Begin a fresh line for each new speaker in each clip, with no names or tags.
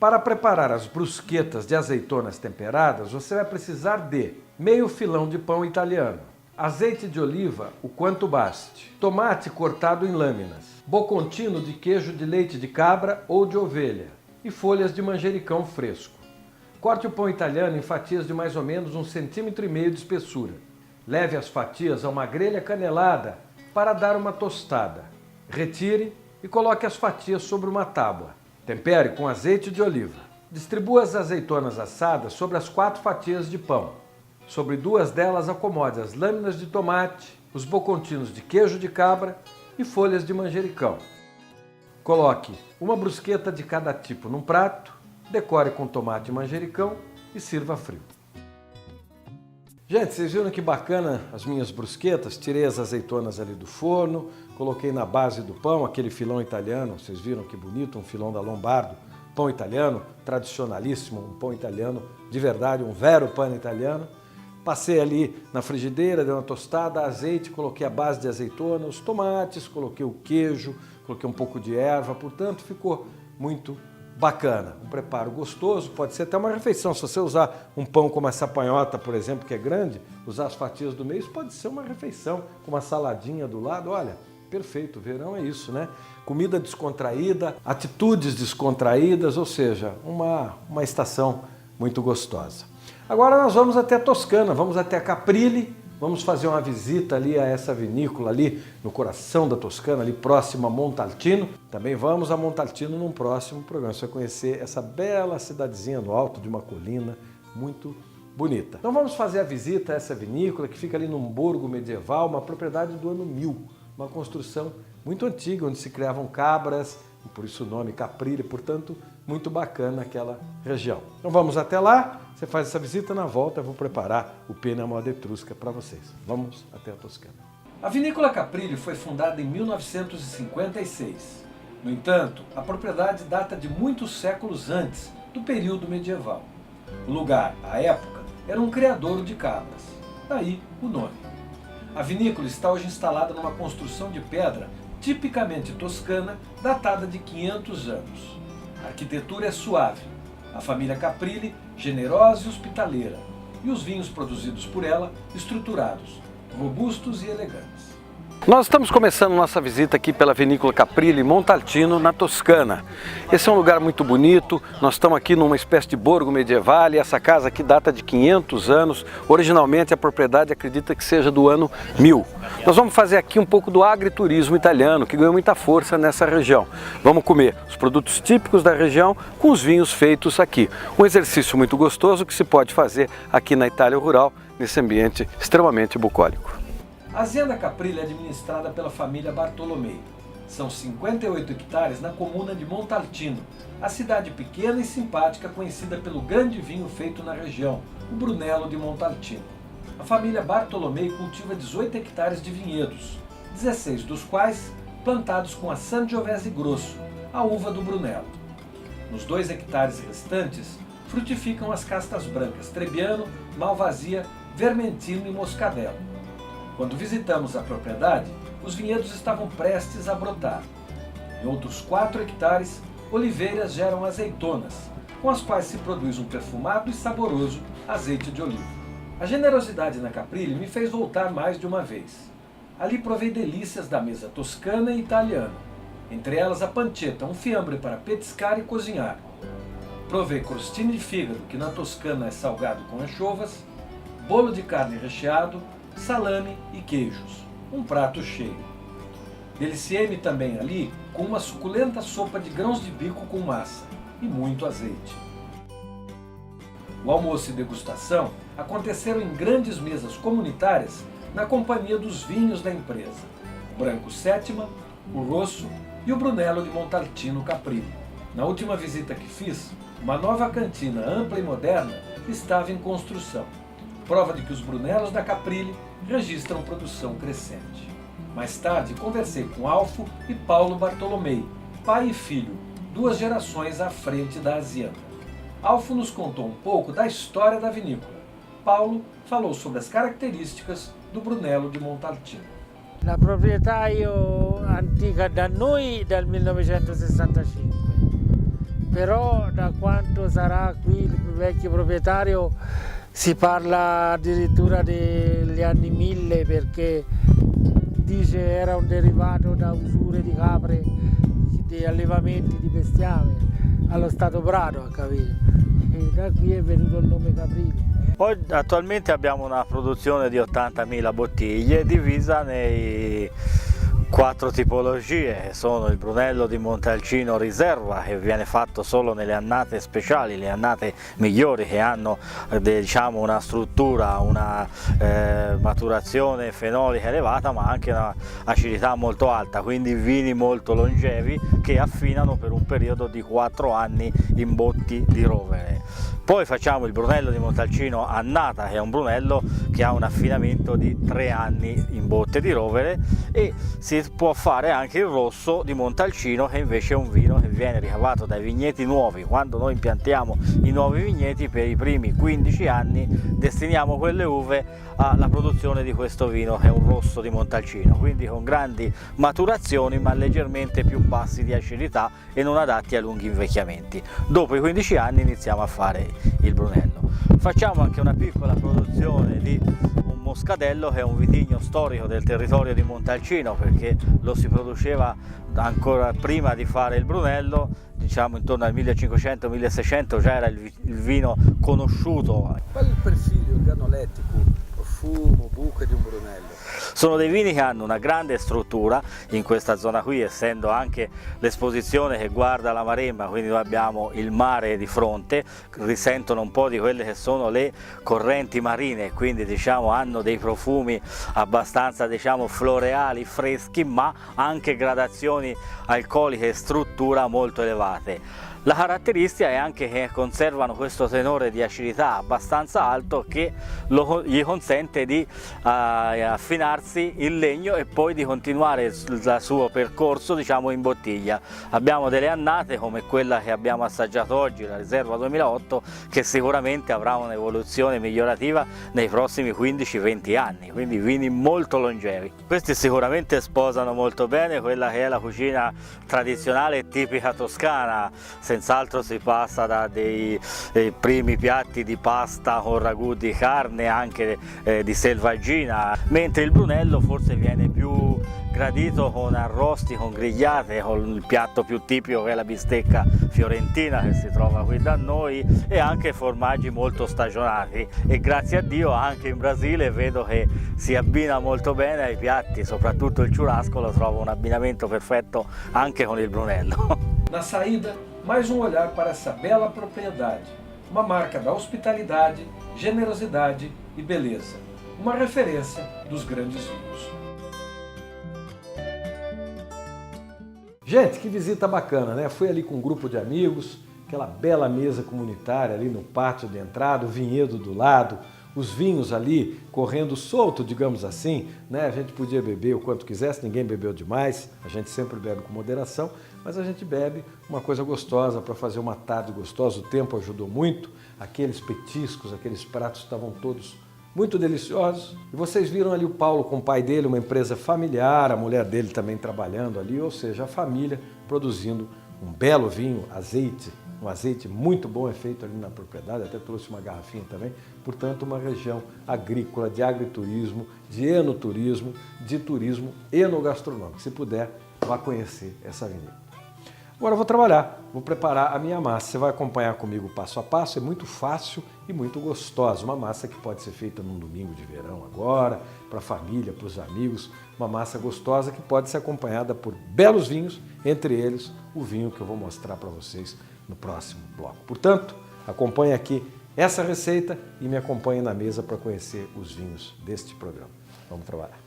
Para preparar as brusquetas de azeitonas temperadas, você vai precisar de meio filão de pão italiano, azeite de oliva o quanto baste, tomate cortado em lâminas, bocconcino de queijo de leite de cabra ou de ovelha e folhas de manjericão fresco. Corte o pão italiano em fatias de mais ou menos 1,5 cm de espessura. Leve as fatias a uma grelha canelada para dar uma tostada. Retire e coloque as fatias sobre uma tábua. Tempere com azeite de oliva. Distribua as azeitonas assadas sobre as 4 fatias de pão. Sobre 2 delas acomode as lâminas de tomate, os boccontinos de queijo de cabra e folhas de manjericão. Coloque uma brusqueta de cada tipo num prato, decore com tomate e manjericão e sirva frio. Gente, vocês viram que bacana as minhas brusquetas? Tirei as azeitonas ali do forno, coloquei na base do pão, aquele filão italiano, vocês viram que bonito, um filão da Lombardo, pão italiano, tradicionalíssimo, um pão italiano de verdade, um vero pane italiano. Passei ali na frigideira, dei uma tostada, azeite, coloquei a base de azeitona, os tomates, coloquei o queijo, coloquei um pouco de erva, portanto ficou muito bacana. Um preparo gostoso, pode ser até uma refeição. Se você usar um pão como essa panhota, por exemplo, que é grande, usar as fatias do meio, isso pode ser uma refeição, com uma saladinha do lado, olha, perfeito, verão é isso, né? Comida descontraída, atitudes descontraídas, ou seja, uma estação muito gostosa. Agora nós vamos até a Toscana, vamos até a Caprile, vamos fazer uma visita ali a essa vinícola ali no coração da Toscana, ali próximo a Montalcino. Também vamos a Montalcino num próximo programa, você vai conhecer essa bela cidadezinha no alto de uma colina, muito bonita. Então vamos fazer a visita a essa vinícola que fica ali num borgo medieval, uma propriedade do ano 1000, uma construção muito antiga, onde se criavam cabras, e por isso o nome Caprile, portanto, muito bacana aquela região. Então vamos até lá, você faz essa visita, na volta eu vou preparar o pene à moda etrusca para vocês. Vamos até a Toscana. A vinícola Caprile foi fundada em 1956. No entanto, a propriedade data de muitos séculos antes do período medieval. O lugar, à época, era um criadouro de cabras, daí o nome. A vinícola está hoje instalada numa construção de pedra tipicamente toscana, datada de 500 anos. A arquitetura é suave, a família Caprile generosa e hospitaleira, e os vinhos produzidos por ela estruturados, robustos e elegantes. Nós estamos começando nossa visita aqui pela vinícola Caprile Montalcino, na Toscana. Esse é um lugar muito bonito, nós estamos aqui numa espécie de borgo medieval e essa casa aqui data de 500 anos. Originalmente a propriedade acredita que seja do ano 1000. Nós vamos fazer aqui um pouco do agriturismo italiano, que ganhou muita força nessa região. Vamos comer os produtos típicos da região com os vinhos feitos aqui. Um exercício muito gostoso que se pode fazer aqui na Itália rural, nesse ambiente extremamente bucólico. A Hacienda Caprile é administrada pela família Bartolomei. São 58 hectares na comuna de Montalcino, a cidade pequena e simpática conhecida pelo grande vinho feito na região, o Brunello di Montalcino. A família Bartolomei cultiva 18 hectares de vinhedos, 16 dos quais plantados com a Sangiovese Grosso, a uva do Brunello. Nos 2 hectares restantes, frutificam as castas brancas Trebbiano, Malvasia, Vermentino e Moscatello. Quando visitamos a propriedade, os vinhedos estavam prestes a brotar. Em outros 4 hectares, oliveiras geram azeitonas, com as quais se produz um perfumado e saboroso azeite de oliva. A generosidade na Caprile me fez voltar mais de uma vez. Ali provei delícias da mesa toscana e italiana, entre elas a pancetta, um fiambre para petiscar e cozinhar. Provei crostini de fígado, que na Toscana é salgado com anchovas, bolo de carne recheado, salame e queijos, um prato cheio. Deliciei-me também ali com uma suculenta sopa de grãos de bico com massa e muito azeite. O almoço e degustação aconteceram em grandes mesas comunitárias na companhia dos vinhos da empresa, o Branco Sétima, o Rosso e o Brunello di Montalcino Caprile. Na última visita que fiz, uma nova cantina ampla e moderna estava em construção. Prova de que os Brunellos da Caprile registram produção crescente. Mais tarde, conversei com Alfo e Paulo Bartolomei, pai e filho, 2 gerações à frente da Hacienda. Alfo nos contou um pouco da história da vinícola. Paulo falou sobre as características do Brunello di Montalcino.
La proprietà antica da noi dal 1965. però da quanto sarà qui il vecchio proprietario si parla addirittura degli anni 1000 perché dice era un derivato da usure di capre, di allevamenti di bestiame allo stato Prato, a capire. E da qui è venuto il nome Caprile.
Attualmente abbiamo una produzione di 80.000 bottiglie divisa nei 4 tipologie, che sono il Brunello di Montalcino Riserva, che viene fatto solo nelle annate speciali, le annate migliori, che hanno diciamo una struttura, una maturazione fenolica elevata, ma anche una acidità molto alta, quindi vini molto longevi che affinano per un periodo di 4 anni in botti di rovere. Poi facciamo il Brunello di Montalcino Annata, che è un Brunello che ha un affinamento di 3 anni in botte di rovere, e si può fare anche il Rosso di Montalcino, che invece è un vino che viene ricavato dai vigneti nuovi. Quando noi impiantiamo i nuovi vigneti, per i primi 15 anni destiniamo quelle uve alla produzione di questo vino, che è un Rosso di Montalcino, quindi con grandi maturazioni ma leggermente più bassi di acidità e non adatti a lunghi invecchiamenti. Dopo i 15 anni iniziamo a fare il Brunello. Facciamo anche una piccola produzione di un Moscadello, che è un vitigno storico del territorio di Montalcino, perché lo si produceva ancora prima di fare il Brunello, diciamo intorno al 1500-1600 già era il vino conosciuto.
Qual è il perfilo organolettico, profumo, buche di un Brunello?
Sono dei vini che hanno una grande struttura in questa zona qui, essendo anche l'esposizione che guarda la Maremma, quindi noi abbiamo il mare di fronte, risentono un po' di quelle che sono le correnti marine, quindi diciamo hanno dei profumi abbastanza diciamo floreali, freschi, ma anche gradazioni alcoliche e struttura molto elevate. La caratteristica è anche che conservano questo tenore di acidità abbastanza alto che gli consente di affinarsi in legno e poi di continuare il suo percorso diciamo in bottiglia. Abbiamo delle annate come quella che abbiamo assaggiato oggi, la Riserva 2008, che sicuramente avrà un'evoluzione migliorativa nei prossimi 15-20 anni, quindi vini molto longevi. Questi sicuramente sposano molto bene quella che è la cucina tradizionale e tipica toscana. Senz'altro si passa da dei primi piatti di pasta con ragù di carne, anche di selvaggina, mentre il Brunello forse viene più gradito con arrosti, con grigliate, con il piatto più tipico che è la bistecca fiorentina che si trova qui da noi, e anche formaggi molto stagionati, e grazie a Dio anche in Brasile vedo che si abbina molto bene ai piatti, soprattutto il churrasco lo trovo un abbinamento perfetto anche con il Brunello.
Na saída, mais olhar para essa bela propriedade, uma marca da hospitalidade, generosidade e beleza, uma referência dos grandes vinhos. Gente, que visita bacana, né? Fui ali com um grupo de amigos, aquela bela mesa comunitária ali no pátio de entrada, o vinhedo do lado, os vinhos ali correndo solto, digamos assim, né? A gente podia beber o quanto quisesse, ninguém bebeu demais, a gente sempre bebe com moderação, mas a gente bebe uma coisa gostosa para fazer uma tarde gostosa. O tempo ajudou muito, aqueles petiscos, aqueles pratos estavam todos muito deliciosos. E vocês viram ali o Paulo com o pai dele, uma empresa familiar, a mulher dele também trabalhando ali, ou seja, a família produzindo um belo vinho, azeite, um azeite muito bom é feito ali na propriedade, até trouxe uma garrafinha também. Portanto, uma região agrícola, de agriturismo, de enoturismo, de turismo enogastronômico. Se puder, vá conhecer essa avenida. Agora eu vou trabalhar, vou preparar a minha massa. Você vai acompanhar comigo passo a passo, é muito fácil e muito gostosa. Uma massa que pode ser feita num domingo de verão agora, para a família, para os amigos. Uma massa gostosa que pode ser acompanhada por belos vinhos, entre eles o vinho que eu vou mostrar para vocês no próximo bloco. Portanto, acompanhe aqui essa receita e me acompanhe na mesa para conhecer os vinhos deste programa. Vamos trabalhar.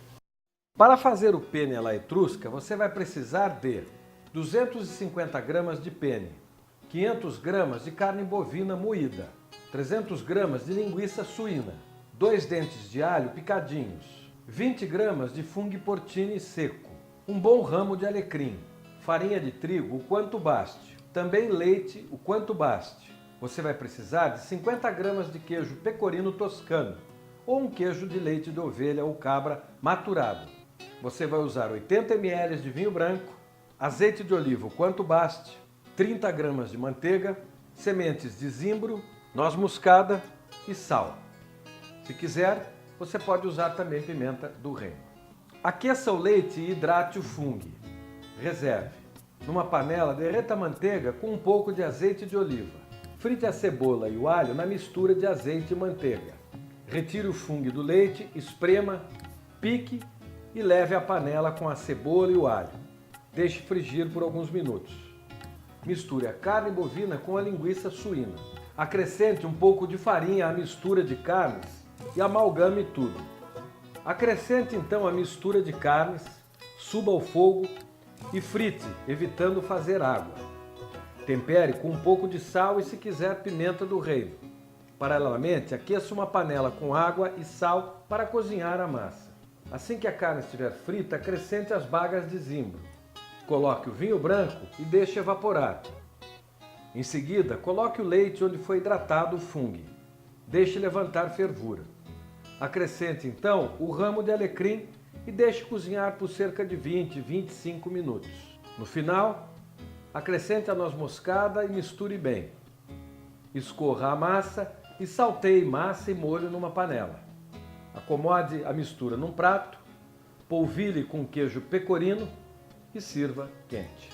Para fazer o penne alla etrusca, você vai precisar de 250 gramas de penne, 500 gramas de carne bovina moída, 300 gramas de linguiça suína, 2 dentes de alho picadinhos, 20 gramas de fungo porcini seco, um bom ramo de alecrim, farinha de trigo o quanto baste, também leite o quanto baste. Você vai precisar de 50 gramas de queijo pecorino toscano ou um queijo de leite de ovelha ou cabra maturado. Você vai usar 80 ml de vinho branco, azeite de oliva o quanto baste, 30 gramas de manteiga, sementes de zimbro, noz moscada e sal. Se quiser, você pode usar também pimenta do reino. Aqueça o leite e hidrate o fungo. Reserve. Numa panela, derreta a manteiga com um pouco de azeite de oliva. Frite a cebola e o alho na mistura de azeite e manteiga. Retire o fungo do leite, esprema, pique e leve à panela com a cebola e o alho. Deixe frigir por alguns minutos. Misture a carne bovina com a linguiça suína. Acrescente um pouco de farinha à mistura de carnes e amalgame tudo. Acrescente então a mistura de carnes, suba ao fogo e frite, evitando fazer água. Tempere com um pouco de sal e, se quiser, pimenta do reino. Paralelamente, aqueça uma panela com água e sal para cozinhar a massa. Assim que a carne estiver frita, acrescente as bagas de zimbro. Coloque o vinho branco e deixe evaporar. Em seguida, coloque o leite onde foi hidratado o fungo. Deixe levantar fervura. Acrescente então o ramo de alecrim e deixe cozinhar por cerca de 20-25 minutos. No final, acrescente a noz moscada e misture bem. Escorra a massa e salteie massa e molho numa panela. Acomode a mistura num prato, polvilhe com queijo pecorino e sirva quente.